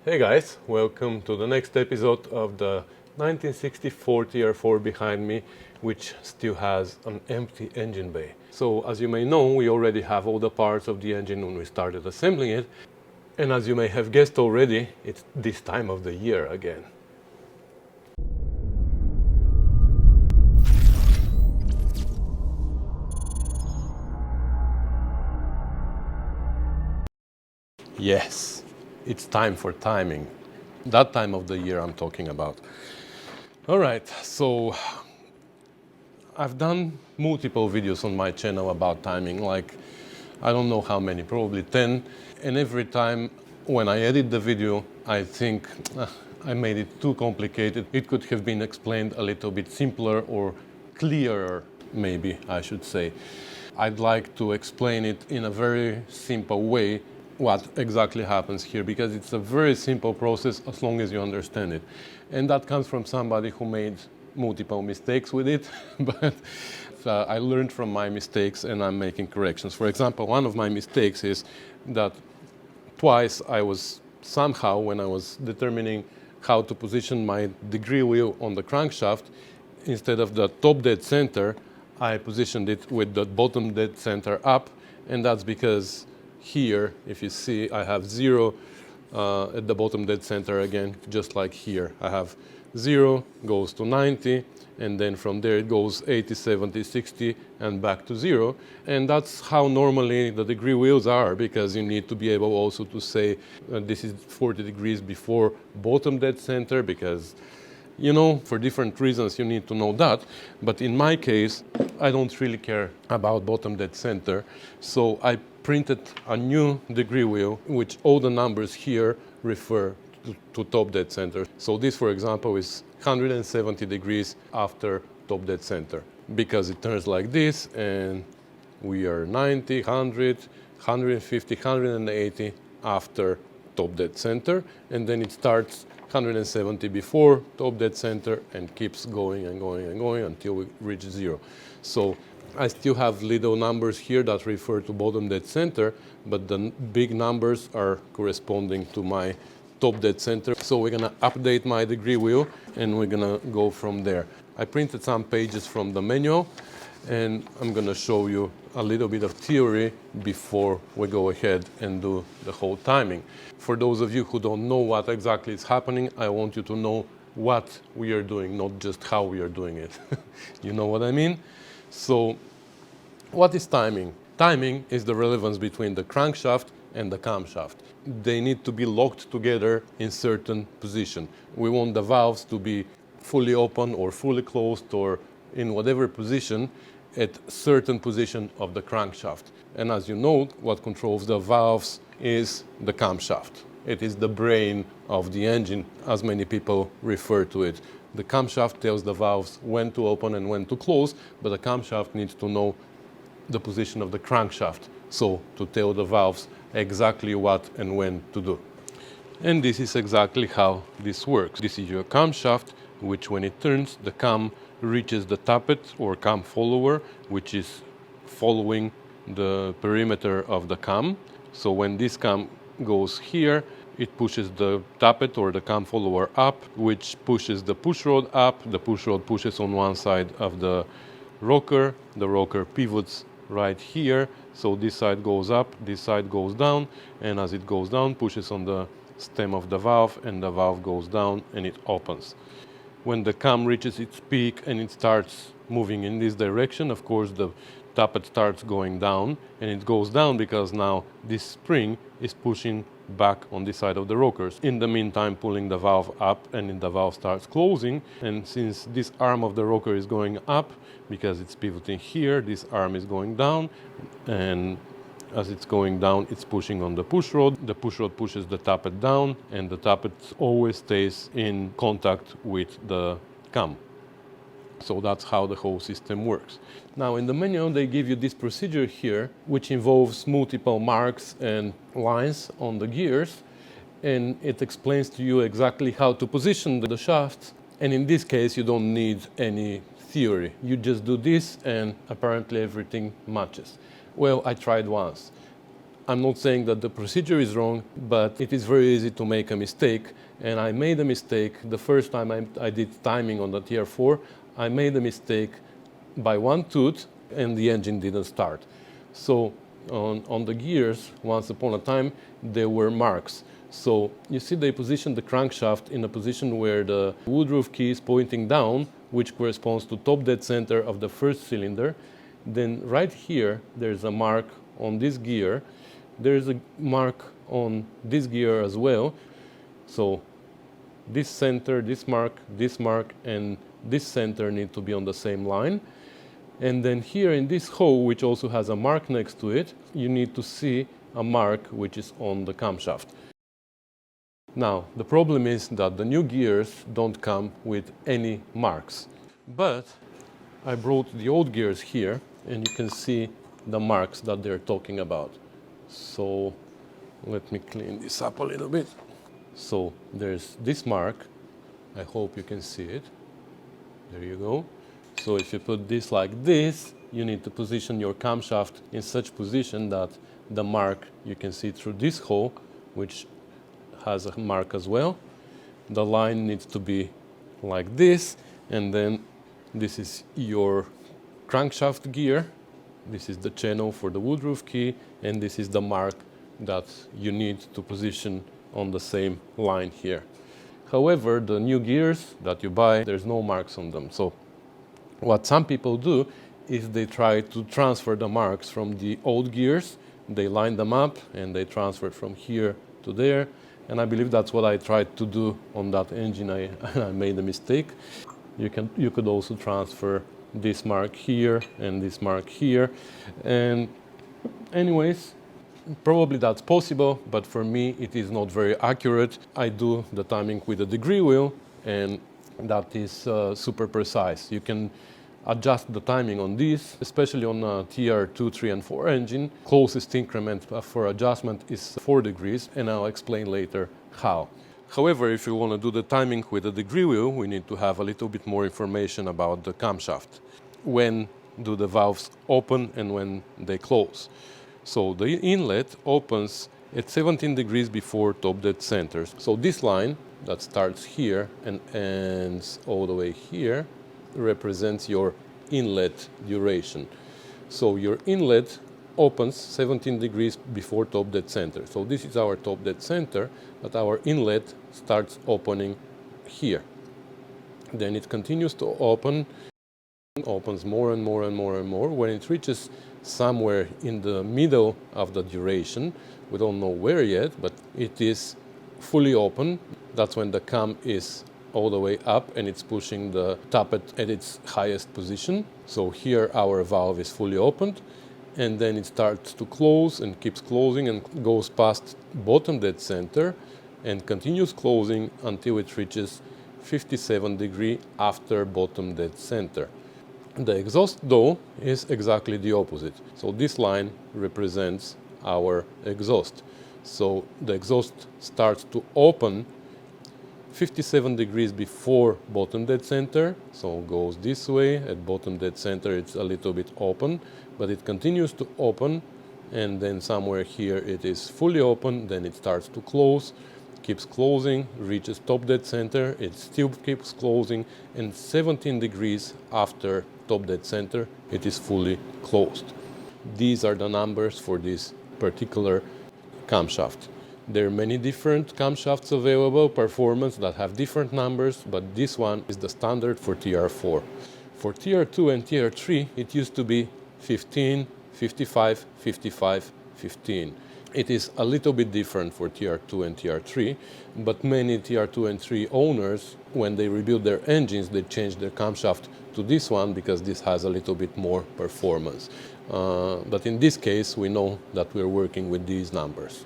Hey guys, welcome to the next episode of the 1964 TR4 behind me, which still has an empty engine bay. So as you may know, we already have all the parts of the engine when we started assembling it. And as you may have guessed already, it's this time of the year again. Yes, it's time for timing. That time of the year I'm talking about. All right, so I've done multiple videos on my channel about timing, like I don't know how many, probably 10. And every time when I edit the video, I think I made it too complicated. It could have been explained a little bit simpler or clearer, maybe I should say. I'd like to explain it in a very simple way what exactly happens here, because it's a very simple process as long as you understand it. And that comes from somebody who made multiple mistakes with it, but I learned from my mistakes and I'm making corrections. For example, one of my mistakes is that twice I was somehow, when I was determining how to position my degree wheel on the crankshaft, instead of the top dead center, I positioned it with the bottom dead center up, and that's because here, if you see, I have 0 at the bottom dead center again, just like here. I have 0 goes to 90, and then from there it goes 80, 70, 60, and back to 0. And that's how normally the degree wheels are, because you need to be able also to say this is 40 degrees before bottom dead center, because you know, for different reasons you need to know that. But in my case, I don't really care about bottom dead center. So I printed a new degree wheel, which all the numbers here refer to top dead center. So this, for example, is 170 degrees after top dead center, because it turns like this, and we are 90, 100, 150, 180 after top dead center, and then it starts 170 before top dead center and keeps going and going and going until we reach 0. So I still have little numbers here that refer to bottom dead center, but the big numbers are corresponding to my top dead center. So we're gonna update my degree wheel and we're gonna go from there. I printed some pages from the manual and I'm gonna show you a little bit of theory before we go ahead and do the whole timing. For those of you who don't know what exactly is happening, I want you to know what we are doing, not just how we are doing it. You know what I mean? So what is timing? Timing is the relevance between the crankshaft and the camshaft. They need to be locked together in certain position. We want the valves to be fully open or fully closed or in whatever position at certain position of the crankshaft. And as you know, what controls the valves is the camshaft. It is the brain of the engine, as many people refer to it. The camshaft tells the valves when to open and when to close, but the camshaft needs to know the position of the crankshaft, so to tell the valves exactly what and when to do. And this is exactly how this works. This is your camshaft, which when it turns, the cam reaches the tappet or cam follower, which is following the perimeter of the cam. So when this cam goes here, it pushes the tappet or the cam follower up, which pushes the push rod up. The push rod pushes on one side of the rocker. The rocker pivots right here. So this side goes up, this side goes down, and as it goes down, pushes on the stem of the valve, and the valve goes down and it opens. When the cam reaches its peak and it starts moving in this direction, of course the tappet starts going down, and it goes down because now this spring is pushing back on this side of the rockers. In the meantime, pulling the valve up, and the valve starts closing. And since this arm of the rocker is going up, because it's pivoting here, this arm is going down, and as it's going down, it's pushing on the push rod. The push rod pushes the tappet down, and the tappet always stays in contact with the cam. So that's how the whole system works. Now in the manual they give you this procedure here, which involves multiple marks and lines on the gears, and it explains to you exactly how to position the shafts. And in this case you don't need any theory. You just do this and apparently everything matches. Well, I tried once. I'm not saying that the procedure is wrong, but it is very easy to make a mistake. And I made a mistake the first time I did timing on the TR4. I made a mistake by one tooth and the engine didn't start. So on the gears, once upon a time, there were marks. So you see they positioned the crankshaft in a position where the woodroof key is pointing down, which corresponds to top dead center of the first cylinder. Then right here, there's a mark on this gear. There's a mark on this gear as well. So this center, this mark, and this center need to be on the same line. And then here in this hole, which also has a mark next to it, you need to see a mark which is on the camshaft. Now, the problem is that the new gears don't come with any marks. But I brought the old gears here, and you can see the marks that they're talking about. So let me clean this up a little bit. So there's this mark. I hope you can see it. There you go. So if you put this like this, you need to position your camshaft in such position that the mark you can see through this hole, which has a mark as well. The line needs to be like this, and then this is your crankshaft gear. This is the channel for the woodroof key, and this is the mark that you need to position on the same line here. However, the new gears that you buy, there's no marks on them. So what some people do is they try to transfer the marks from the old gears. They line them up and they transfer it from here to there. And I believe that's what I tried to do on that engine. I made a mistake. You could also transfer this mark here and this mark here. And anyways, probably that's possible, but for me it is not very accurate. I do the timing with a degree wheel, and that is super precise. You can adjust the timing on this, especially on a TR2, 3 and 4 engine. Closest increment for adjustment is 4 degrees, and I'll explain later how. However, if you want to do the timing with a degree wheel, we need to have a little bit more information about the camshaft. When do the valves open and when they close? So the inlet opens at 17 degrees before top dead center. So this line that starts here and ends all the way here represents your inlet duration. So your inlet opens 17 degrees before top dead center. So this is our top dead center, but our inlet starts opening here. Then it continues to open, opens more and more and more and more. When it reaches somewhere in the middle of the duration, we don't know where yet, but it is fully open. That's when the cam is all the way up and it's pushing the tappet at its highest position. So here our valve is fully opened, and then it starts to close and keeps closing and goes past bottom dead center and continues closing until it reaches 57 degrees after bottom dead center. The exhaust though is exactly the opposite. So this line represents our exhaust. So the exhaust starts to open 57 degrees before bottom dead center, so goes this way. At bottom dead center it's a little bit open, but it continues to open, and then somewhere here it is fully open, then it starts to close, keeps closing, reaches top dead center, it still keeps closing, and 17 degrees after top dead center it is fully closed. These are the numbers for this particular camshaft. There are many different camshafts available, performance that have different numbers, but this one is the standard for TR4. For TR2 and TR3, it used to be 15, 55, 55, 15. It is a little bit different for TR2 and TR3, but many TR2 and 3 owners, when they rebuild their engines, they change their camshaft to this one because this has a little bit more performance. But in this case, we know that we're working with these numbers.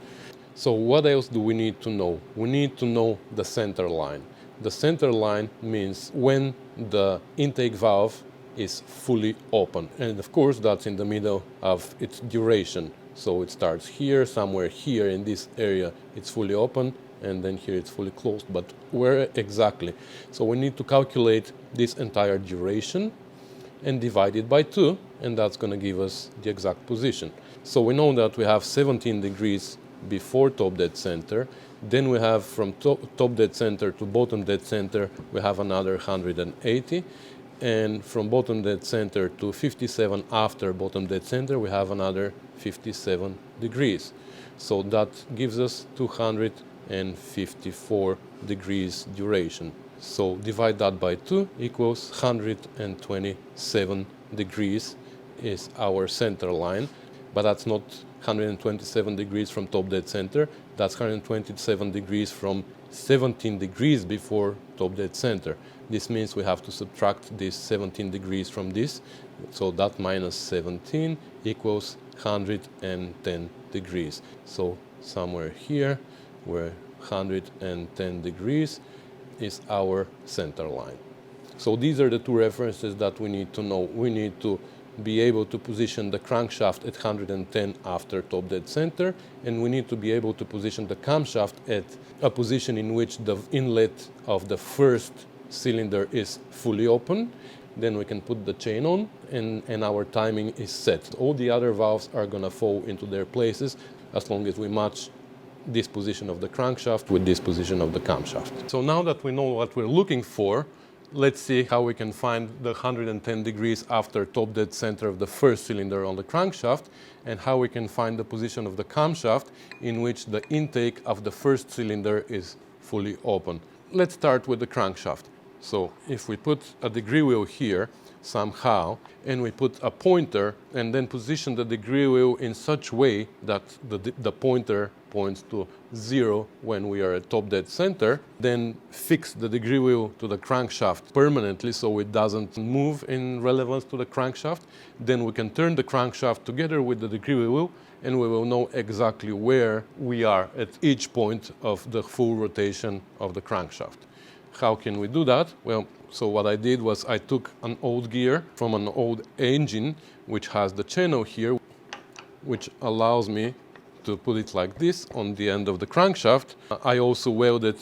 So what else do we need to know? We need to know the center line. The center line means when the intake valve is fully open. And of course, that's in the middle of its duration. So it starts here, somewhere here in this area, it's fully open, and then here it's fully closed. But where exactly? So we need to calculate this entire duration and divide it by 2. and that's going to give us the exact position. So we know that we have 17 degrees before top dead center. Then we have from top dead center to bottom dead center, we have another 180. And from bottom dead center to 57 after bottom dead center, we have another 57 degrees. So that gives us 254 degrees duration. So divide that by 2 equals 127 degrees is our center line. But that's not 127 degrees from top dead center. That's 127 degrees from 17 degrees before top dead center. This means we have to subtract this 17 degrees from this. So that minus 17 equals 110 degrees. So somewhere here, where 110 degrees is our center line. So these are the two references that we need to know. We need to be able to position the crankshaft at 110 after top dead center, and we need to be able to position the camshaft at a position in which the inlet of the first cylinder is fully open. Then we can put the chain on, and our timing is set. All the other valves are going to fall into their places as long as we match this position of the crankshaft with this position of the camshaft. So now that we know what we're looking for, let's see how we can find the 110 degrees after top dead center of the first cylinder on the crankshaft, and how we can find the position of the camshaft in which the intake of the first cylinder is fully open. Let's start with the crankshaft. So if we put a degree wheel here somehow, and we put a pointer and then position the degree wheel in such way that the pointer points to 0 when we are at top dead center, then fix the degree wheel to the crankshaft permanently so it doesn't move in relevance to the crankshaft, then we can turn the crankshaft together with the degree wheel, and we will know exactly where we are at each point of the full rotation of the crankshaft. How can we do that? Well, so what I did was I took an old gear from an old engine which has the channel here, which allows me to put it like this on the end of the crankshaft. I also welded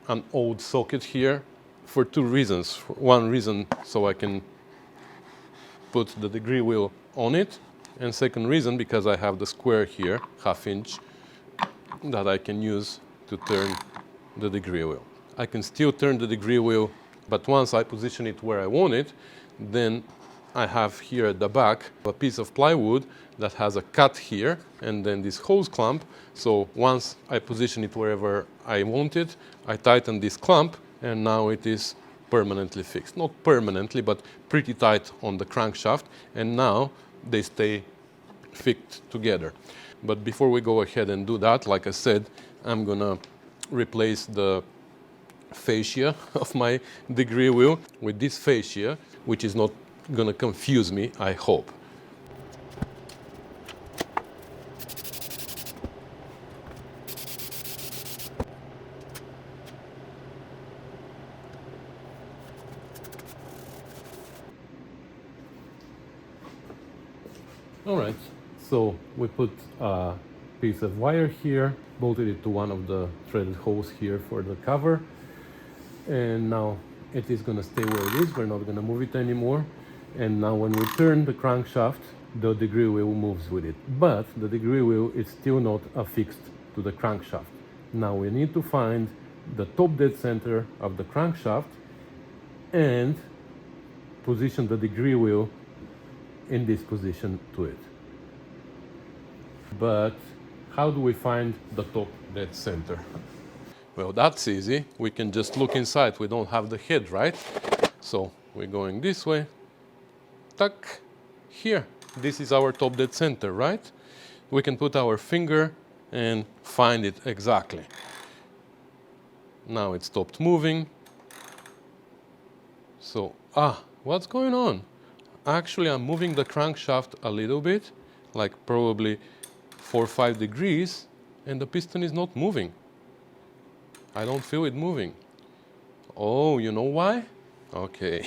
an old socket here for two reasons. One reason, so I can put the degree wheel on it, and second reason, because I have the square here, ½ inch, that I can use to turn the degree wheel. I can still turn the degree wheel, but once I position it where I want it, then I have here at the back a piece of plywood that has a cut here and then this hose clamp. So once I position it wherever I want it, I tighten this clamp, and now it is permanently fixed. Not permanently, but pretty tight on the crankshaft, and now they stay fixed together. But before we go ahead and do that, like I said, I'm gonna replace the fascia of my degree wheel with this fascia, which is not gonna confuse me, I hope. All right, so we put a piece of wire here, bolted it to one of the threaded holes here for the cover, and now it is going to stay where it is. We're not going to move it anymore. And now when we turn the crankshaft, the degree wheel moves with it. But the degree wheel is still not affixed to the crankshaft. Now we need to find the top dead center of the crankshaft and position the degree wheel in this position to it. But how do we find the top dead center? Well, that's easy. We can just look inside. We don't have the head, right? So we're going this way. Tuck. Here. This is our top dead center, right? We can put our finger and find it exactly. Now it stopped moving. So, what's going on? Actually, I'm moving the crankshaft a little bit, like probably 4 or 5 degrees, and the piston is not moving. I don't feel it moving. Oh, you know why? Okay,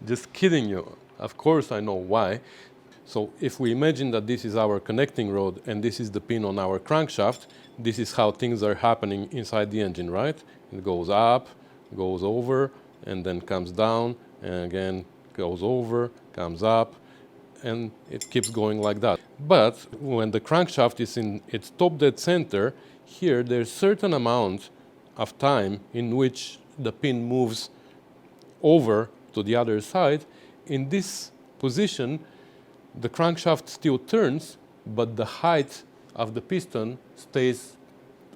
just kidding you. Of course I know why. So if we imagine that this is our connecting rod and this is the pin on our crankshaft, this is how things are happening inside the engine, right? It goes up, goes over, and then comes down, and again goes over, comes up, and it keeps going like that. But when the crankshaft is in its top dead center, here there's certain amount of time in which the pin moves over to the other side. In this position, the crankshaft still turns, but the height of the piston stays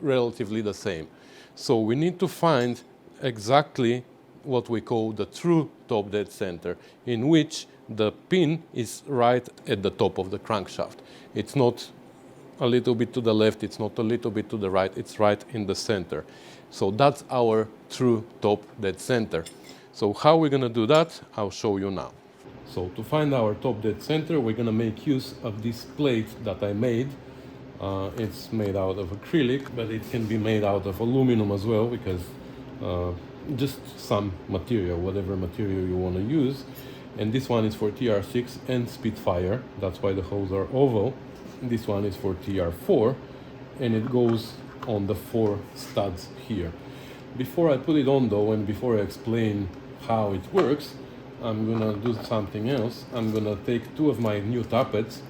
relatively the same. So we need to find exactly what we call the true top dead center, in which the pin is right at the top of the crankshaft. It's not a little bit to the left, it's not a little bit to the right, it's right in the center. So that's our true top dead center. So how we're going to do that, I'll show you now. So to find our top dead center, we're going to make use of this plate that I made. It's made out of acrylic, but it can be made out of aluminum as well, because just some material, whatever material you want to use. And this one is for TR6 and Spitfire, that's why the holes are oval. This one is for TR4, and it goes on the 4 studs here. Before I put it on though, and before I explain how it works, I'm gonna do something else. I'm gonna take 2 of my new tappets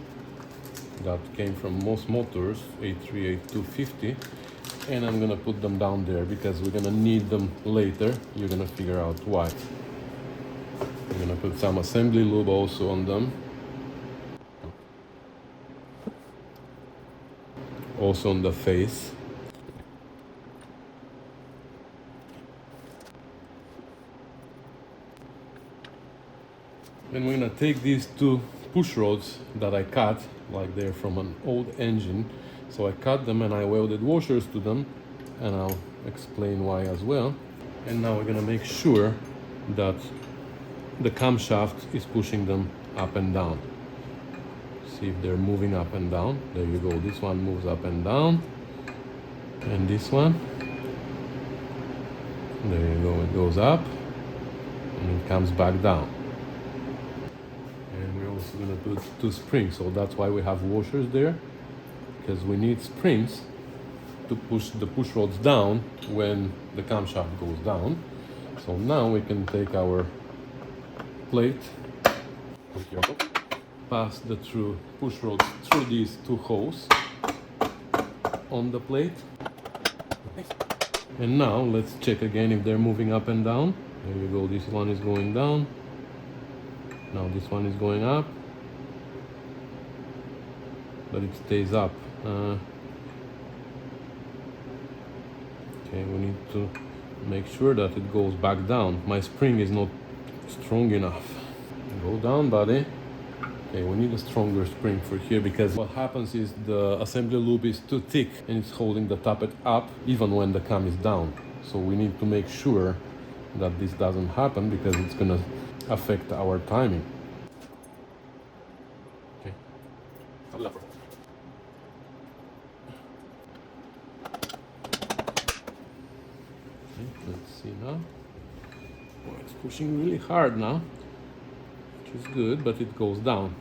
that came from Moss Motors, 838-250, and I'm gonna put them down there because we're gonna need them later. You're gonna figure out why. I'm gonna put some assembly lube also on them. Also on the face. Then we're gonna take these 2 push rods that I cut, like they're from an old engine. So I cut them and I welded washers to them, and I'll explain why as well. And now we're gonna make sure that the camshaft is pushing them up and down. See if they're moving up and down. There you go, this one moves up and down. And this one, there you go, it goes up and it comes back down. And we're also gonna put 2 springs, so that's why we have washers there, because we need springs to push the push rods down when the camshaft goes down. So now we can take our plate, pass the through push rods through these 2 holes on the plate. And now let's check again if they're moving up and down. There you go, this one is going down. Now this one is going up, but it stays up. Okay, we need to make sure that it goes back down. My spring is not strong enough. Go down, buddy. Okay, we need a stronger spring for here, because what happens is the assembly loop is too thick and it's holding the tappet up even when the cam is down. So we need to make sure that this doesn't happen, because it's gonna affect our timing. Okay. Let's see now. Oh, it's pushing really hard now, which is good, but it goes down.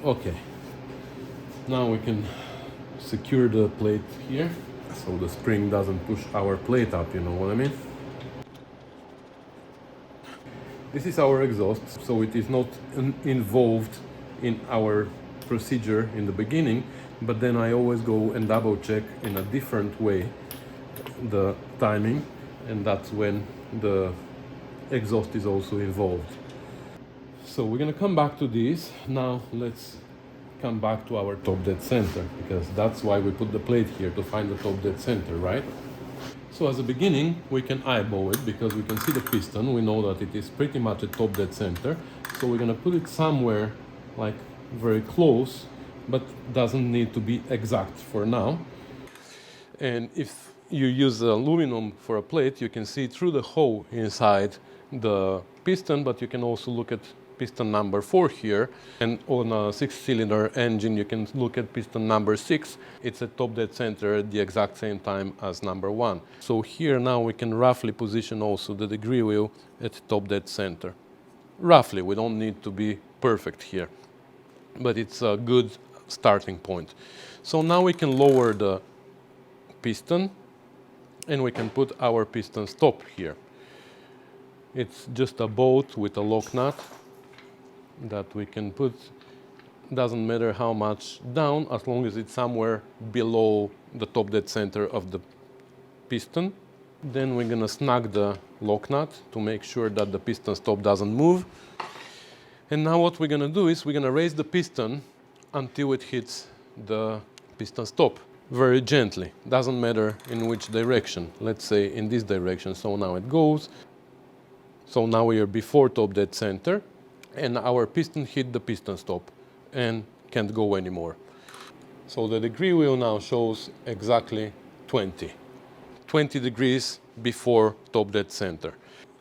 Okay, now we can secure the plate here so the spring doesn't push our plate up, you know what I mean? This is our exhaust, so it is not involved in our procedure in the beginning, but then I always go and double check in a different way the timing, and that's when the exhaust is also involved. So we're gonna come back to this. Now let's come back to our top dead center, because that's why we put the plate here, to find the top dead center, right? So as a beginning, we can eyeball it, because we can see the piston. We know that it is pretty much at top dead center. So we're gonna put it somewhere like very close, but doesn't need to be exact for now. And if you use aluminum for a plate, you can see through the hole inside the piston, but you can also look at piston number 4 here. And on a 6-cylinder engine, you can look at piston number 6. It's at top dead center at the exact same time as number 1. So here now we can roughly position also the degree wheel at top dead center. Roughly, we don't need to be perfect here, but it's a good starting point. So now we can lower the piston and we can put our piston stop here. It's just a bolt with a lock nut that we can put, doesn't matter how much down, as long as it's somewhere below the top dead center of the piston. Then we're gonna snag the lock nut to make sure that the piston stop doesn't move. And now what we're gonna do is we're gonna raise the piston until it hits the piston stop. Very gently, doesn't matter in which direction. Let's say in this direction, so now it goes. So now we are before top dead center, and our piston hit the piston stop and can't go anymore. So the degree wheel now shows exactly 20 degrees before top dead center.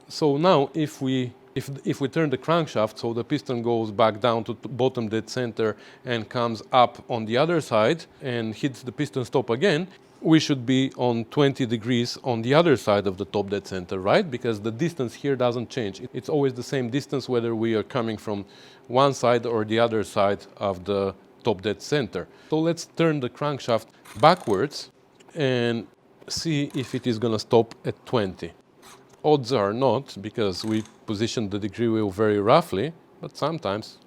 So now if we turn the crankshaft so the piston goes back down to bottom dead center and comes up on the other side and hits the piston stop again, we should be on 20 degrees on the other side of the top dead center, right? Because the distance here doesn't change. It's always the same distance whether we are coming from one side or the other side of the top dead center. So let's turn the crankshaft backwards and see if it is going to stop at 20. Odds are not, because we positioned the degree wheel very roughly, but sometimes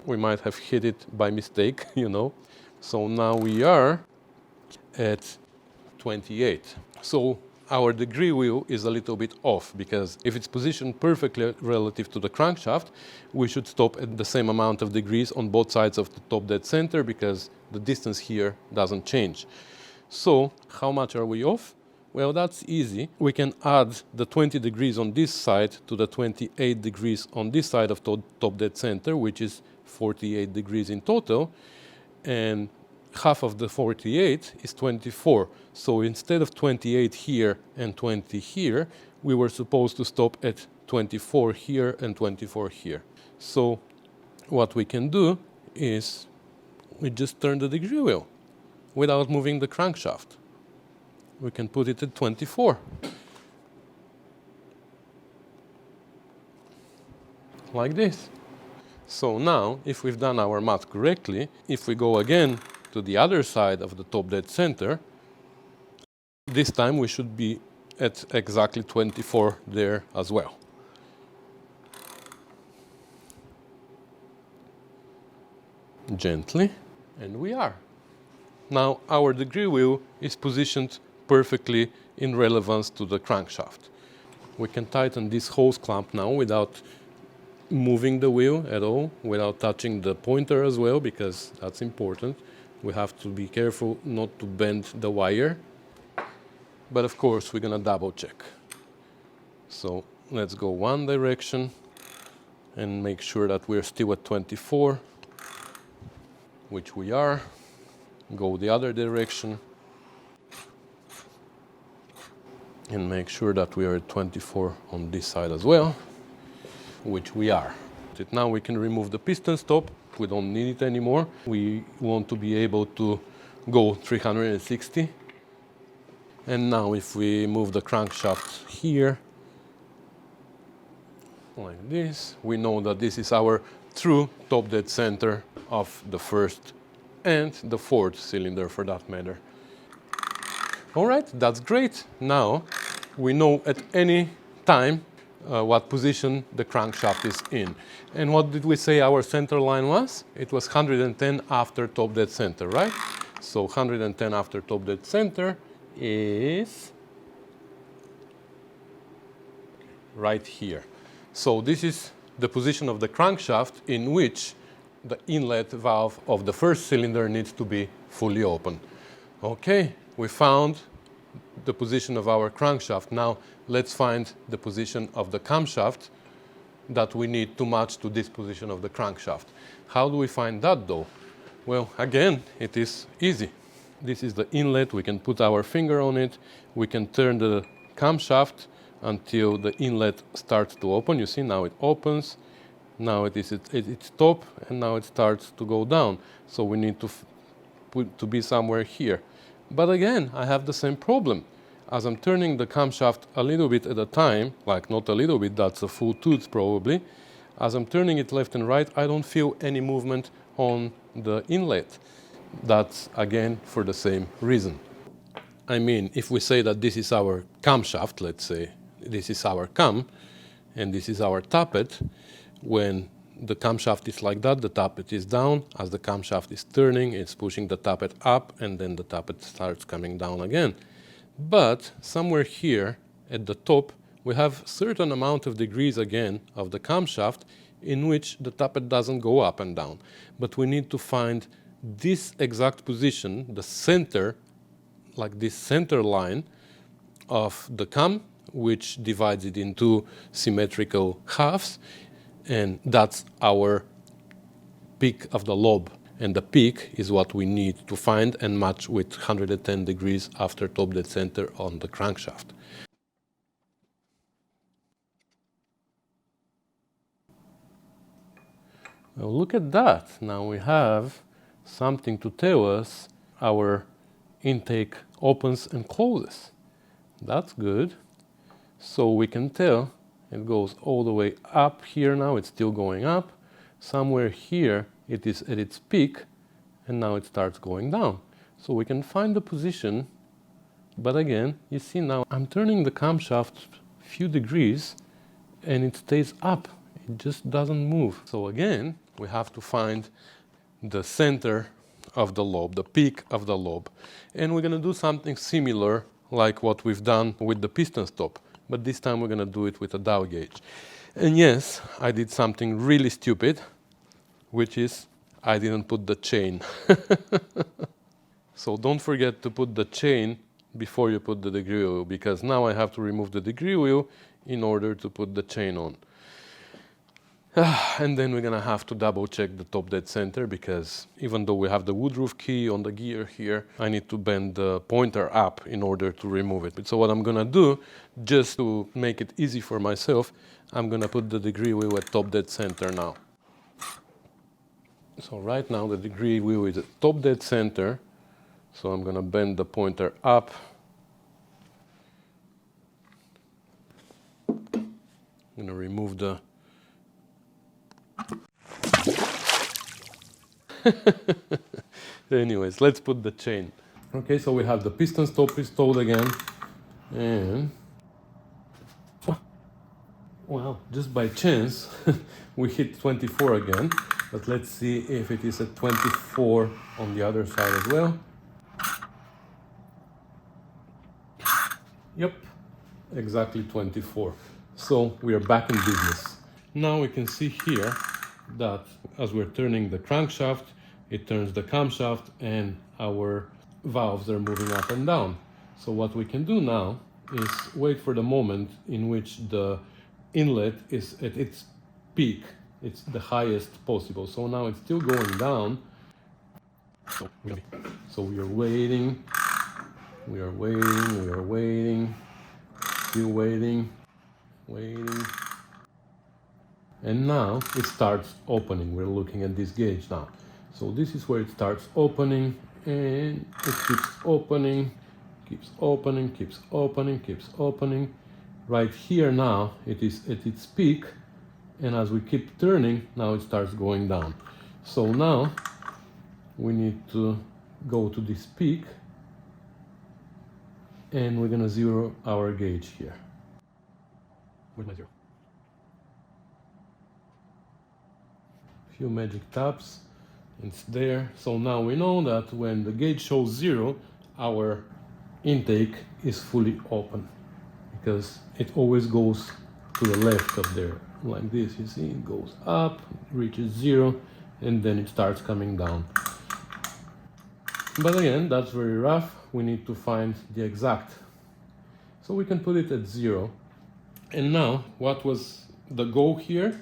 we might have hit it by mistake, you know. So now we are at 28. So our degree wheel is a little bit off, because if it's positioned perfectly relative to the crankshaft, we should stop at the same amount of degrees on both sides of the top dead center, because the distance here doesn't change. So how much are we off? Well, that's easy. We can add the 20 degrees on this side to the 28 degrees on this side of top dead center, which is 48 degrees in total, and half of the 48 is 24. So instead of 28 here and 20 here, we were supposed to stop at 24 here and 24 here. So what we can do is we just turn the degree wheel without moving the crankshaft. We can put it at 24. Like this. So now, if we've done our math correctly, if we go again to the other side of the top dead center, this time we should be at exactly 24 there as well. Gently, and we are. Now our degree wheel is positioned perfectly in relevance to the crankshaft. We can tighten this hose clamp now without moving the wheel at all, without touching the pointer as well, because that's important. We have to be careful not to bend the wire. But of course, we're gonna double check. So let's go one direction and make sure that we're still at 24, which we are. Go the other direction and make sure that we are at 24 on this side as well, which we are. Now we can remove the piston stop. We don't need it anymore. We want to be able to go 360. And now if we move the crankshaft here, like this, we know that this is our true top dead center of the first and the fourth cylinder for that matter. All right, that's great. Now we know at any time what position the crankshaft is in. And what did we say our center line was? It was 110 after top dead center, right? So 110 after top dead center is right here. So this is the position of the crankshaft in which the inlet valve of the first cylinder needs to be fully open. Okay, we found the position of our crankshaft. Now let's find the position of the camshaft that we need to match to this position of the crankshaft. How do we find that though? Well, again, it is easy. This is the inlet. We can put our finger on it. We can turn the camshaft until the inlet starts to open. You see, now it opens. Now it is at its top, and now it starts to go down. So we need to be somewhere here. But again, I have the same problem. As I'm turning the camshaft a little bit at a time, like not a little bit, that's a full tooth probably. As I'm turning it left and right, I don't feel any movement on the inlet. That's again for the same reason. I mean, if we say that this is our camshaft, let's say this is our cam, and this is our tappet, when the camshaft is like that, the tappet is down. As the camshaft is turning, it's pushing the tappet up, and then the tappet starts coming down again. But somewhere here at the top, we have certain amount of degrees again of the camshaft in which the tappet doesn't go up and down. But we need to find this exact position, the center, like this center line of the cam, which divides it into symmetrical halves, and that's our peak of the lobe. And the peak is what we need to find and match with 110 degrees after top dead center on the crankshaft. Now look at that. Now we have something to tell us our intake opens and closes. That's good. So we can tell it goes all the way up here now. It's still going up. Somewhere here it is at its peak, and now it starts going down. So we can find the position, but again, you see now I'm turning the camshaft a few degrees and it stays up. It just doesn't move. So again, we have to find the center of the lobe, the peak of the lobe. And we're going to do something similar like what we've done with the piston stop, but this time we're going to do it with a dial gauge. And yes, I did something really stupid, which is I didn't put the chain. So don't forget to put the chain before you put the degree wheel, because now I have to remove the degree wheel in order to put the chain on. And then we're gonna have to double check the top dead center, because even though we have the woodruff key on the gear here, I need to bend the pointer up in order to remove it. So what I'm gonna do, just to make it easy for myself, I'm gonna put the degree wheel at top dead center now. So right now the degree wheel is at top dead center, so I'm gonna bend the pointer up. I'm gonna remove the anyways, let's put the chain. Okay, so we have the piston stop installed again, and well, just by chance we hit 24 again, but let's see if it is at 24 on the other side as well. Yep, exactly 24. So we are back in business. Now we can see here that as we're turning the crankshaft, it turns the camshaft and our valves are moving up and down. So what we can do now is wait for the moment in which the inlet is at its peak. It's the highest possible. So now it's still going down. So we are waiting, we are waiting, we are waiting, still waiting, waiting. And now it starts opening. We're looking at this gauge now. So this is where it starts opening, and it keeps opening, keeps opening, keeps opening, keeps opening. Right here now, it is at its peak, and as we keep turning, now it starts going down. So now we need to go to this peak, and we're gonna zero our gauge here. Where's my zero? Few magic taps, it's there. So now we know that when the gauge shows 0, our intake is fully open, because it always goes to the left of there, like this. You see, it goes up, reaches 0, and then it starts coming down. But again, that's very rough. We need to find the exact. So we can put it at 0. And now, what was the goal here?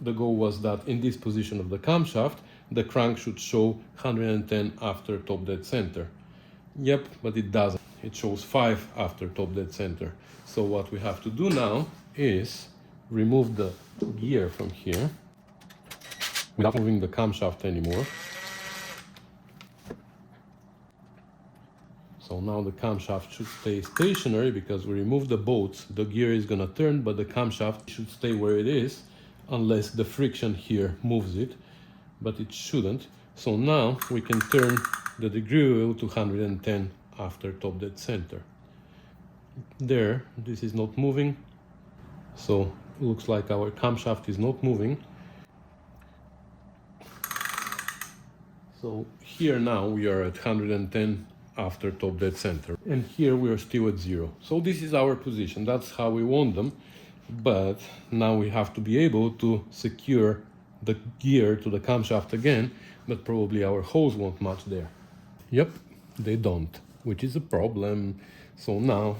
The goal was that in this position of the camshaft, the crank should show 110 after top dead center. Yep, but it doesn't. It shows 5 after top dead center. So what we have to do now is remove the gear from here without moving the camshaft anymore. So now the camshaft should stay stationary, because we remove the bolts. The gear is gonna turn, but the camshaft should stay where it is, unless the friction here moves it, but it shouldn't. So now we can turn the degree wheel to 110 after top dead center. There, this is not moving, so looks like our camshaft is not moving. So here now we are at 110 after top dead center, and here we are still at 0. So this is our position, that's how we want them. But now we have to be able to secure the gear to the camshaft again, but probably our hose won't match there. Yep, they don't, which is a problem. So now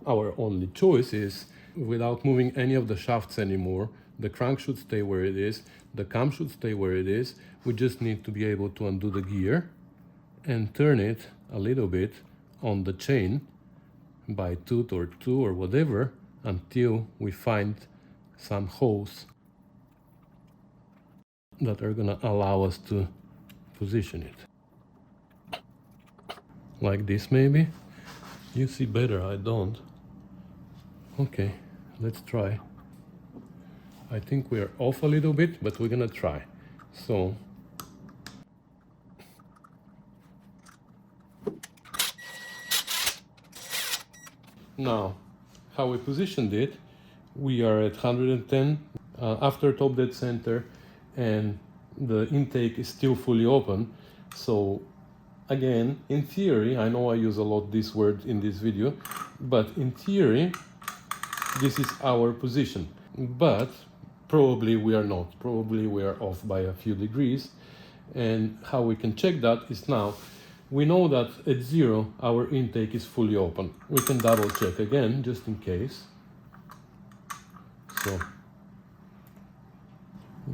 our only choice is, without moving any of the shafts anymore, the crank should stay where it is, the cam should stay where it is. We just need to be able to undo the gear and turn it a little bit on the chain by tooth or two or whatever, until we find some holes that are gonna allow us to position it. Like this maybe? You see better, I don't. Okay, let's try. I think we're off a little bit, but we're gonna try. So, now, how we positioned it, we are at 110 after top dead center, and the intake is still fully open. So again, in theory, I know I use a lot this word in this video, but in theory, this is our position. But probably we are not. Probably we are off by a few degrees. And how we can check that is now, we know that at 0, our intake is fully open. We can double check again, just in case. So,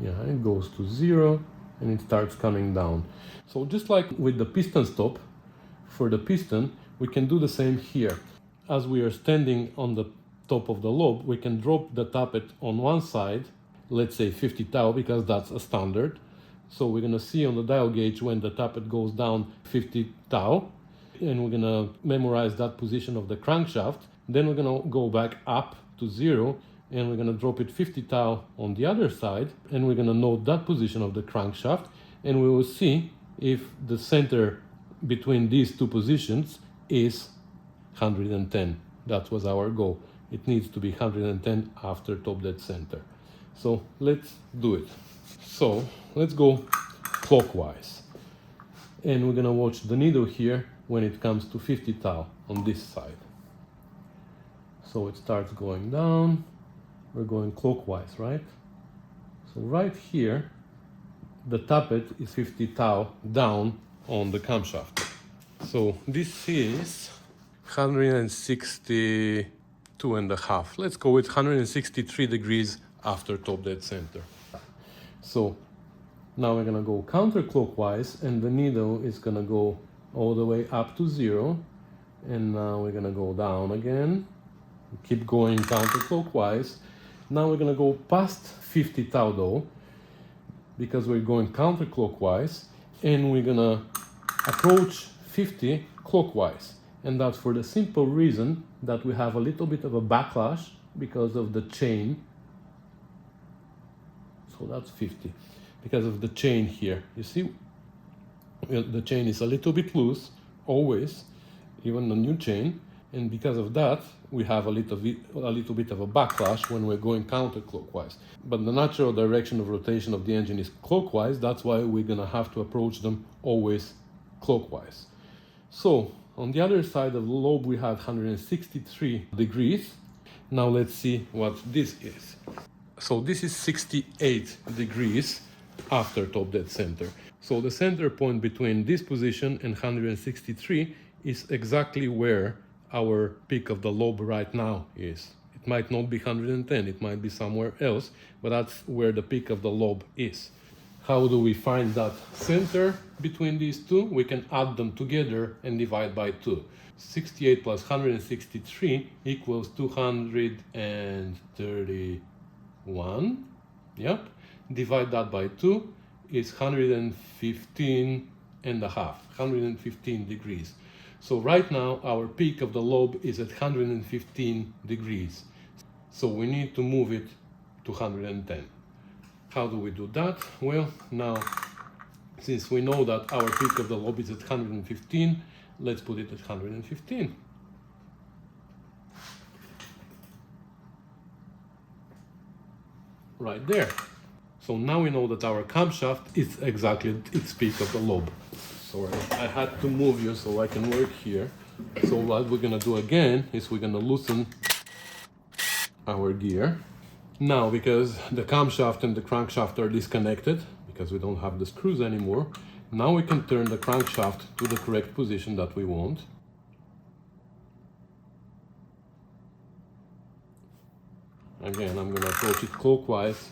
yeah, it goes to 0 and it starts coming down. So just like with the piston stop, for the piston, we can do the same here. As we are standing on the top of the lobe, we can drop the tappet on one side, let's say 50 thou, because that's a standard. So we're gonna see on the dial gauge when the tappet goes down 50 thou, and we're gonna memorize that position of the crankshaft. Then we're gonna go back up to 0, and we're gonna drop it 50 thou on the other side, and we're gonna note that position of the crankshaft, and we will see if the center between these two positions is 110. That was our goal. It needs to be 110 after top dead center. So let's do it. So let's go clockwise, and we're gonna watch the needle here when it comes to 50 thou on this side. So it starts going down, we're going clockwise, right? So right here, the tappet is 50 thou down on the camshaft. So this is 162.5. Let's go with 163 degrees after top dead center. So now we're gonna go counterclockwise, and the needle is gonna go all the way up to 0. And now we're gonna go down again. Keep going counterclockwise. Now we're gonna go past 50 thou though, because we're going counterclockwise, and we're gonna approach 50 clockwise. And that's for the simple reason that we have a little bit of a backlash because of the chain. So that's 50 because of the chain here. You see, the chain is a little bit loose always, even the new chain, and because of that we have a little bit of a backlash when we're going counterclockwise. But the natural direction of rotation of the engine is clockwise. That's why we're gonna have to approach them always clockwise. So on the other side of the lobe we had 163 degrees. Now let's see what this is. So this is 68 degrees after top dead center. So the center point between this position and 163 is exactly where our peak of the lobe right now is. It might not be 110, it might be somewhere else, but that's where the peak of the lobe is. How do we find that center between these two? We can add them together and divide by 2. 68 plus 163 equals 231. Yep. Divide that by 2 is 115 degrees. So right now our peak of the lobe is at 115 degrees. So we need to move it to 110. How do we do that? Well, now Since we know that our peak of the lobe is at 115, let's put it at 115. Right there. So now we know that our camshaft is exactly at its peak of the lobe. Sorry, I had to move you so I can work here. So what we're gonna do again is we're gonna loosen our gear. Now, because the camshaft and the crankshaft are disconnected, because we don't have the screws anymore, now we can turn the crankshaft to the correct position that we want. Again, I'm gonna approach it clockwise.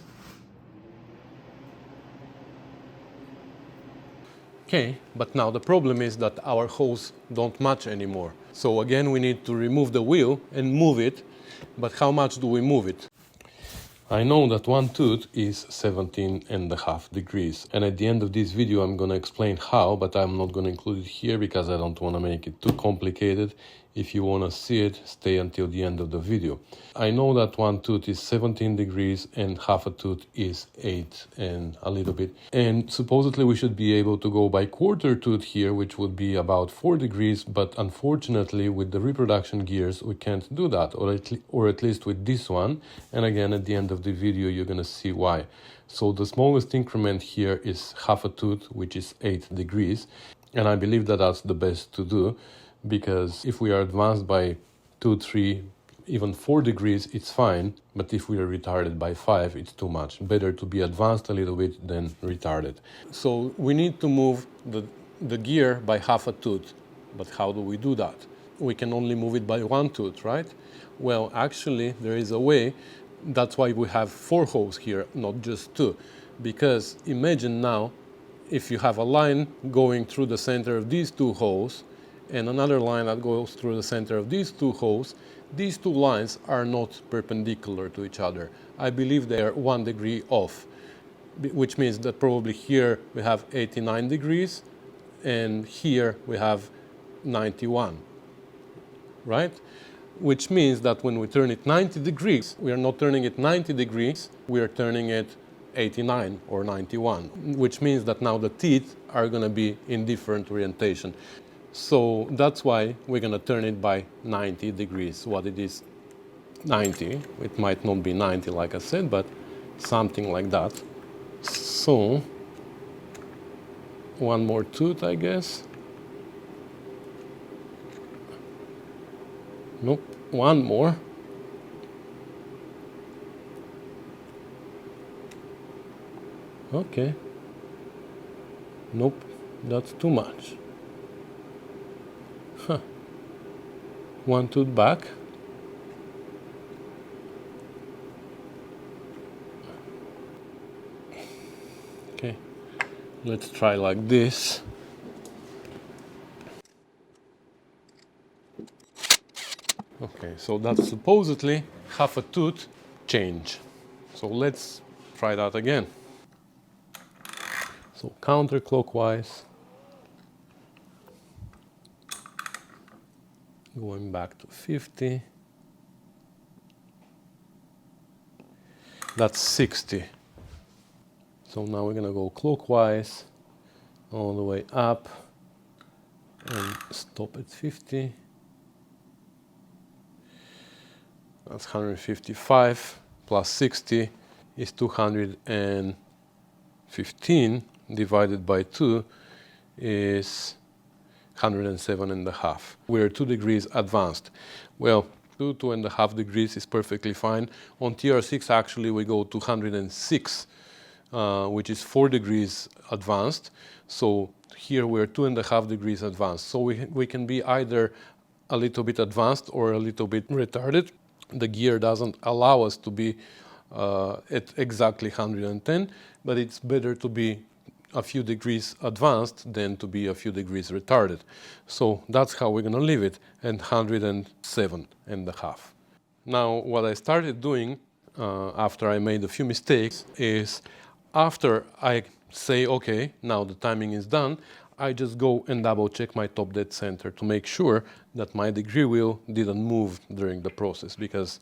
Okay, but now the problem is that our holes don't match anymore. So again, we need to remove the wheel and move it. But how much do we move it? I know that one tooth is 17.5 degrees, and at the end of this video I'm gonna explain how, but I'm not gonna include it here because I don't wanna make it too complicated. If you wanna see it, stay until the end of the video. I know that one tooth is 17 degrees and half a tooth is 8 and a little bit. And supposedly we should be able to go by quarter tooth here, which would be about 4 degrees, but unfortunately with the reproduction gears we can't do that, or at least with this one. And again, at the end of the video you're gonna see why. So the smallest increment here is half a tooth, which is 8 degrees, and I believe that that's the best to do, because if we are advanced by 2, 3, even 4 degrees, it's fine, but if we are retarded by 5, it's too much. Better to be advanced a little bit than retarded. So we need to move the gear by half a tooth, but how do we do that? We can only move it by one tooth, right? Well, actually, there is a way. That's why we have 4 holes here, not just 2. Because imagine now, if you have a line going through the center of these 2 holes, and another line that goes through the center of these 2 holes, these 2 lines are not perpendicular to each other. I believe they are 1 degree off, which means that probably here we have 89 degrees, and here we have 91, right? Which means that when we turn it 90 degrees, we are not turning it 90 degrees, we are turning it 89 or 91, which means that now the teeth are gonna be in different orientation. So that's why we're gonna turn it by 90 degrees. What it is, 90. It might not be 90 like I said, but something like that. So one more tooth, I guess. Nope, one more. Okay. Nope, that's too much. Huh. One tooth back. Okay, let's try like this. Okay, so that's supposedly half a tooth change. So let's try that again. So counterclockwise, going back to 50. That's 60. So now we're gonna go clockwise all the way up and stop at 50. That's 155 plus 60 is 215 divided by 2 is 107.5. We're 2 degrees advanced. Well, 2.5 degrees is perfectly fine. On TR6 actually we go to 106, which is 4 degrees advanced. So here we're 2.5 degrees advanced. So we can be either a little bit advanced or a little bit retarded. The gear doesn't allow us to be at exactly 110, but it's better to be a few degrees advanced than to be a few degrees retarded. So that's how we're gonna leave it at 107.5. Now, what I started doing after I made a few mistakes is, after I say, okay, now the timing is done, I just go and double check my top dead center to make sure that my degree wheel didn't move during the process, because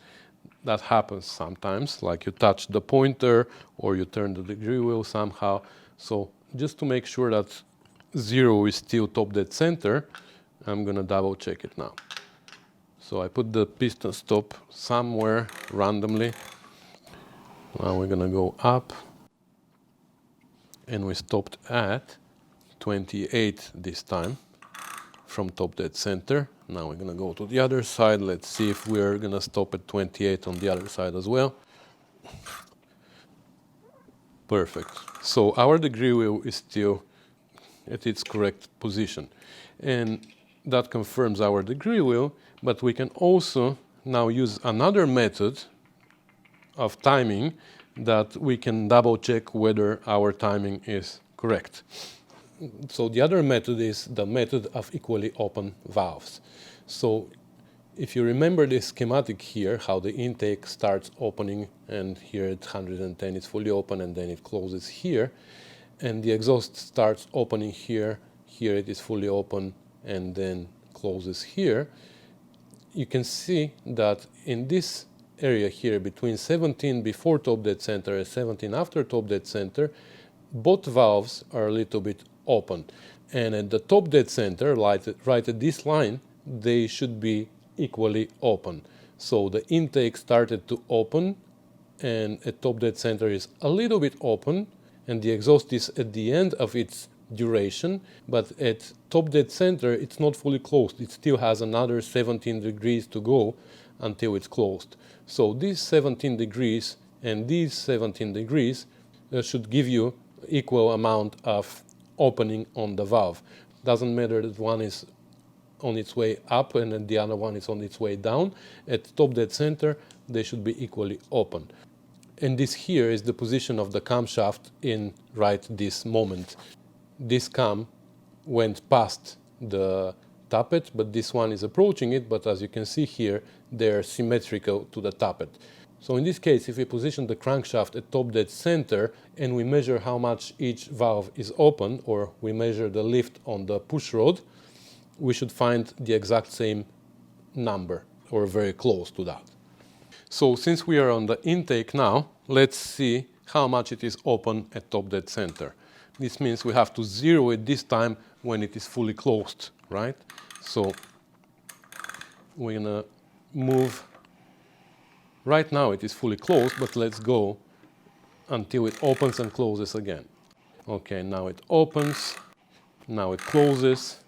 that happens sometimes, like you touch the pointer or you turn the degree wheel somehow. So just to make sure that 0 is still top dead center, I'm gonna double check it now. So I put the piston stop somewhere randomly. Now we're gonna go up, and we stopped at 28 this time from top dead center. Now we're gonna go to the other side. Let's see if we're gonna stop at 28 on the other side as well. Perfect. So our degree wheel is still at its correct position. And that confirms our degree wheel, but we can also now use another method of timing that we can double check whether our timing is correct. So the other method is the method of equally open valves. So if you remember this schematic here, how the intake starts opening, and here at 110 it's fully open, and then it closes here, and the exhaust starts opening here, here it is fully open, and then closes here, you can see that in this area here between 17 before top dead center and 17 after top dead center, both valves are a little bit open. And at the top dead center, right at this line, they should be equally open. So the intake started to open, and at top dead center is a little bit open, and the exhaust is at the end of its duration, but at top dead center it's not fully closed. It still has another 17 degrees to go until it's closed. So these 17 degrees and these 17 degrees should give you equal amount of opening on the valve. Doesn't matter that one is on its way up and the other one is on its way down. At top dead center they should be equally open. And this here is the position of the camshaft in right this moment. This cam went past the tappet, but this one is approaching it, but as you can see here, they're symmetrical to the tappet. So in this case, if we position the crankshaft at top dead center and we measure how much each valve is open, or we measure the lift on the push rod, we should find the exact same number, or very close to that. So since we are on the intake now, let's see how much it is open at top dead center. This means we have to zero it this time when it is fully closed, right? So we're gonna move. Right now it is fully closed, but let's go until it opens and closes again. Okay, now it opens, now it closes,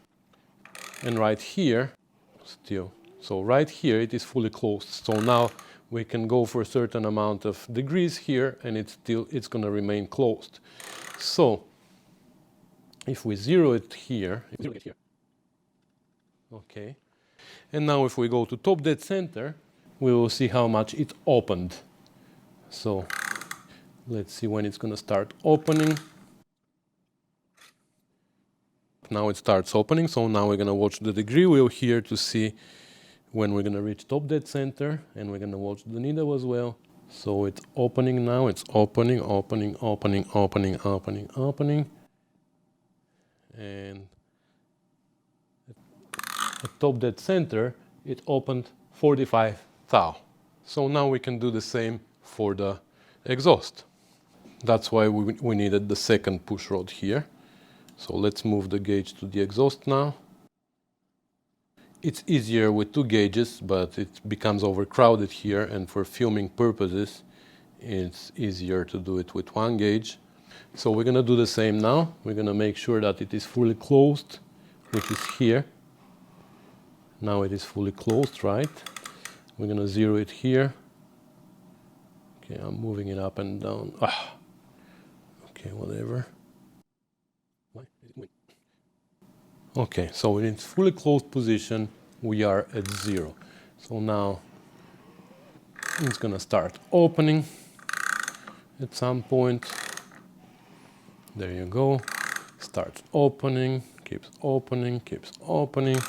and right here, still. So right here it is fully closed. So now we can go for a certain amount of degrees here, and it's gonna remain closed. So if we zero it here, okay, and now if we go to top dead center, we will see how much it opened. So let's see when it's gonna start opening. Now it starts opening, so now we're gonna watch the degree wheel here to see when we're gonna reach top dead center, and we're gonna watch the needle as well. So it's opening now, it's opening, opening, opening, opening, opening, opening. And at top dead center, it opened 45 thou. So now we can do the same for the exhaust. That's why we needed the second push rod here. So let's move the gauge to the exhaust now. It's easier with two gauges, but it becomes overcrowded here, and for filming purposes, it's easier to do it with one gauge. So we're gonna do the same now. We're gonna make sure that it is fully closed, which is here. Now it is fully closed, right? We're gonna zero it here. Okay, I'm moving it up and down. Okay, whatever. Okay, so in its fully closed position, we are at 0. So now it's gonna start opening at some point. There you go. Starts opening, keeps opening, keeps opening,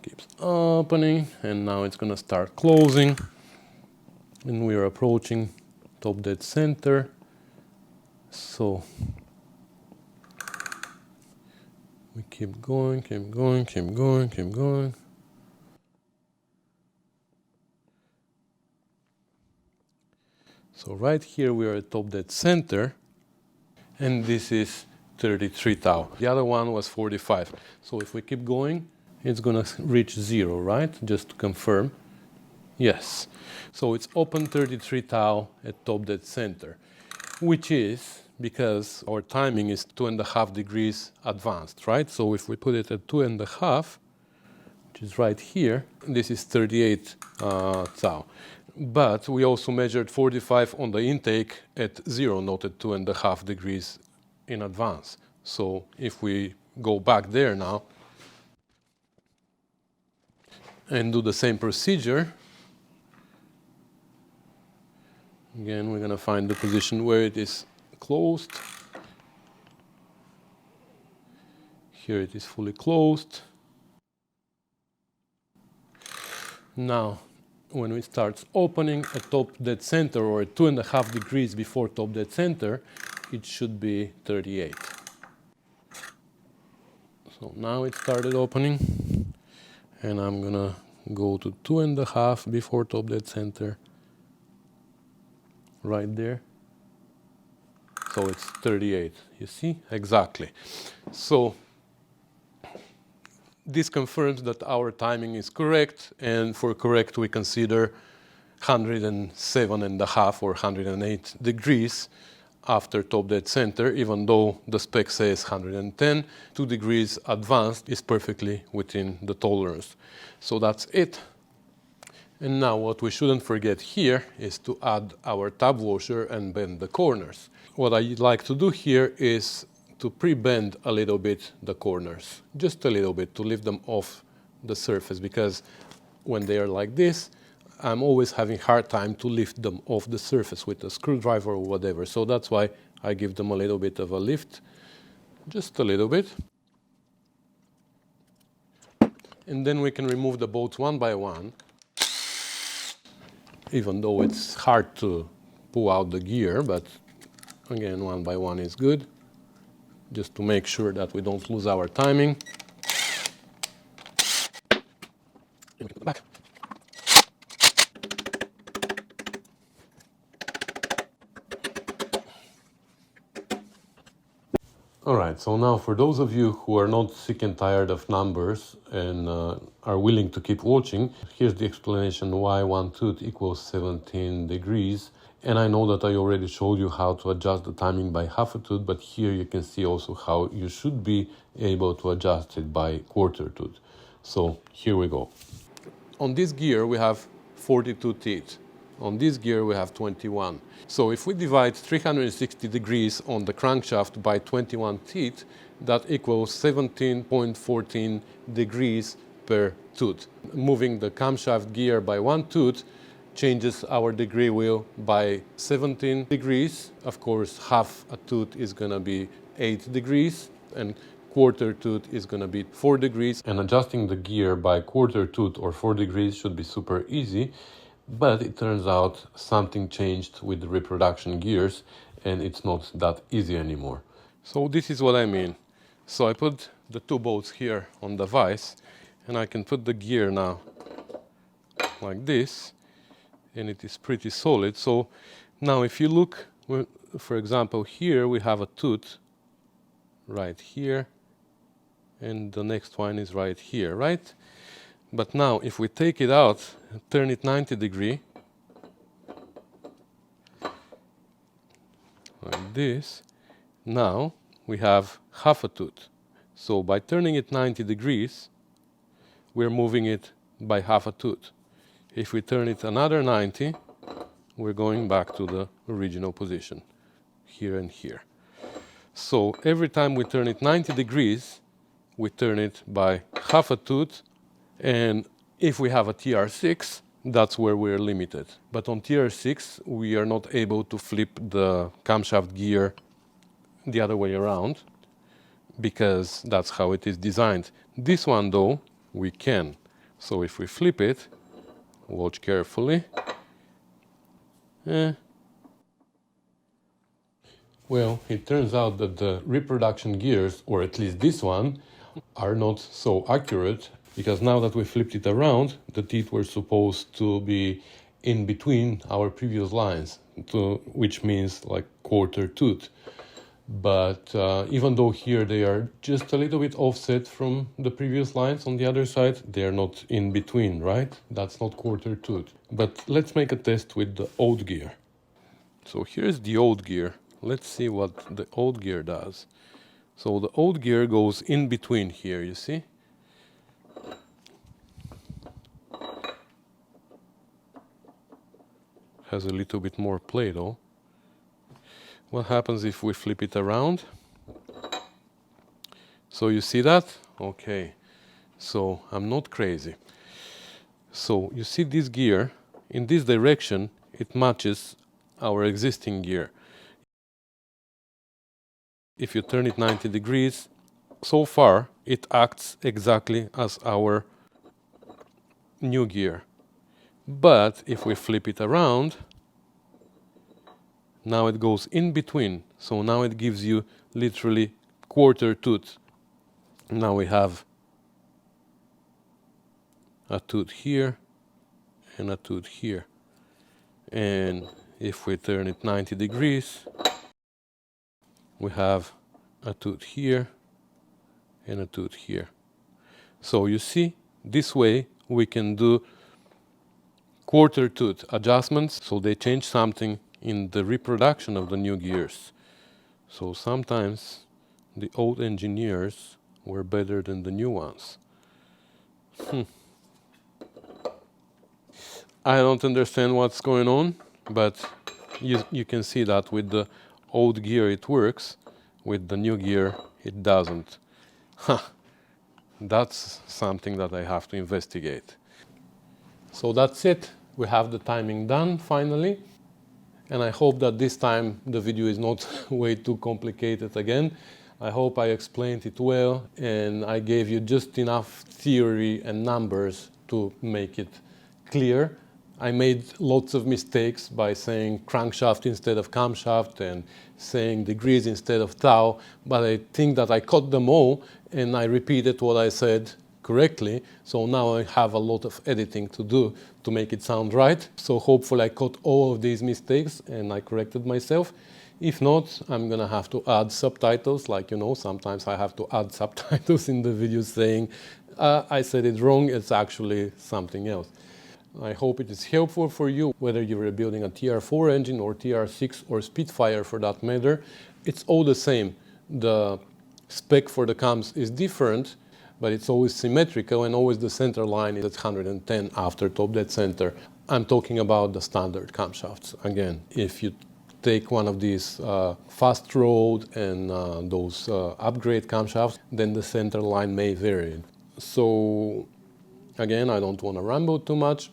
keeps opening, and now it's gonna start closing. And we are approaching top dead center. So we keep going, keep going, keep going, keep going. So right here we are at top dead center, and this is 33 thou. The other one was 45. So if we keep going, it's gonna reach 0, right? Just to confirm. Yes. So it's open 33 thou at top dead center, which is because our timing is 2.5 degrees advanced, right? So if we put it at 2.5, which is right here, this is 38 thou. But we also measured 45 on the intake at 0, not at 2.5 degrees in advance. So if we go back there now and do the same procedure, again, we're going to find the position where it is closed. Here it is fully closed. Now, when we start opening at top dead center or at 2.5 degrees before top dead center, it should be 38. So now it started opening, and I'm gonna go to 2.5 before top dead center, right there. So it's 38, you see? Exactly. So this confirms that our timing is correct, and for correct we consider 107.5 or 108 degrees after top dead center, even though the spec says 110. 2 degrees advanced is perfectly within the tolerance. So that's it. And now what we shouldn't forget here is to add our tab washer and bend the corners. What I like to do here is to pre-bend a little bit the corners, just a little bit, to lift them off the surface, because when they are like this, I'm always having hard time to lift them off the surface with a screwdriver or whatever. So that's why I give them a little bit of a lift, just a little bit. And then we can remove the bolts one by one, even though it's hard to pull out the gear, but again, one by one is good, just to make sure that we don't lose our timing. And we put it back. Alright, so now for those of you who are not sick and tired of numbers and are willing to keep watching, here's the explanation why one tooth equals 17 degrees. And I know that I already showed you how to adjust the timing by half a tooth, but here you can see also how you should be able to adjust it by quarter tooth. So here we go. On this gear we have 42 teeth. On this gear we have 21. So if we divide 360 degrees on the crankshaft by 21 teeth, that equals 17.14 degrees per tooth. Moving the camshaft gear by one tooth changes our degree wheel by 17 degrees. Of course, half a tooth is going to be 8 degrees, and quarter tooth is going to be 4 degrees. And adjusting the gear by quarter tooth or 4 degrees should be super easy. But it turns out something changed with the reproduction gears, and it's not that easy anymore. So this is what I mean. So I put the two bolts here on the vise, and I can put the gear now like this, and it is pretty solid. So now if you look, for example, here we have a tooth right here, and the next one is right here, right? But now if we take it out, turn it 90 degrees, like this, now we have half a tooth. So by turning it 90 degrees, we're moving it by half a tooth. If we turn it another 90, we're going back to the original position, here and here. So every time we turn it 90 degrees, we turn it by half a tooth. And if we have a TR6, that's where we're limited. But on TR6, we are not able to flip the camshaft gear the other way around, because that's how it is designed. This one, though, we can. So if we flip it, watch carefully. Well, it turns out that the reproduction gears, or at least this one, are not so accurate, because now that we flipped it around, the teeth were supposed to be in between our previous lines, which means like quarter tooth. But even though here they are just a little bit offset from the previous lines on the other side, they are not in between, right? That's not quarter tooth. But let's make a test with the old gear. So here's the old gear. Let's see what the old gear does. So the old gear goes in between here, you see? Has a little bit more play though. What happens if we flip it around? So you see that? Okay. So I'm not crazy. So you see this gear, in this direction, it matches our existing gear. If you turn it 90 degrees, so far it acts exactly as our new gear. But if we flip it around, now it goes in between. So now it gives you literally quarter tooth. Now we have a tooth here and a tooth here. And if we turn it 90 degrees, we have a tooth here and a tooth here. So you see, this way we can do quarter tooth adjustments, so they change something in the reproduction of the new gears. So sometimes the old engineers were better than the new ones. I don't understand what's going on, but you can see that with the old gear it works, with the new gear it doesn't. That's something that I have to investigate. So that's it. We have the timing done finally. And I hope that this time the video is not way too complicated again. I hope I explained it well and I gave you just enough theory and numbers to make it clear. I made lots of mistakes by saying crankshaft instead of camshaft and saying degrees instead of thou, but I think that I caught them all and I repeated what I said correctly. So now I have a lot of editing to do to make it sound right. So hopefully I caught all of these mistakes and I corrected myself. If not, I'm gonna have to add subtitles, like, you know, sometimes I have to add subtitles in the video saying, I said it wrong, it's actually something else. I hope it is helpful for you, whether you're building a TR4 engine or TR6 or Spitfire for that matter. It's all the same. The spec for the cams is different, but it's always symmetrical and always the center line is at 110 after top dead center. I'm talking about the standard camshafts. Again, if you take one of these fast road and those upgrade camshafts, then the center line may vary. So again, I don't want to ramble too much.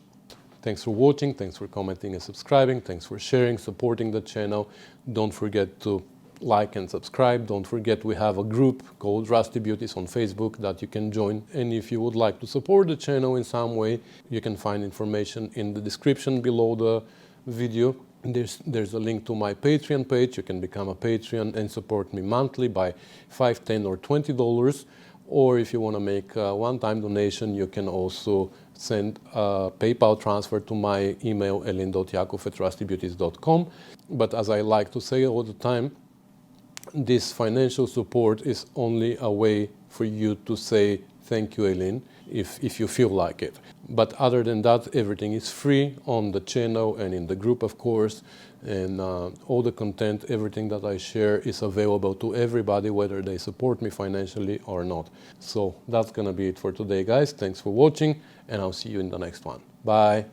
Thanks for watching, thanks for commenting and subscribing, thanks for sharing, supporting the channel. Don't forget to like and subscribe. Don't forget we have a group called Rusty Beauties on Facebook that you can join. And if you would like to support the channel in some way, you can find information in the description below the video. There's a link to my Patreon page. You can become a Patreon and support me monthly by $5, $10 or $20. Or if you want to make a one-time donation, you can also send a PayPal transfer to my email elin.yakov@rustybeauties.com. But as I like to say all the time, this financial support is only a way for you to say thank you, Elin, if you feel like it. But other than that, everything is free on the channel and in the group, of course. And all the content, everything that I share is available to everybody, whether they support me financially or not. So that's gonna be it for today, guys. Thanks for watching, and I'll see you in the next one. Bye.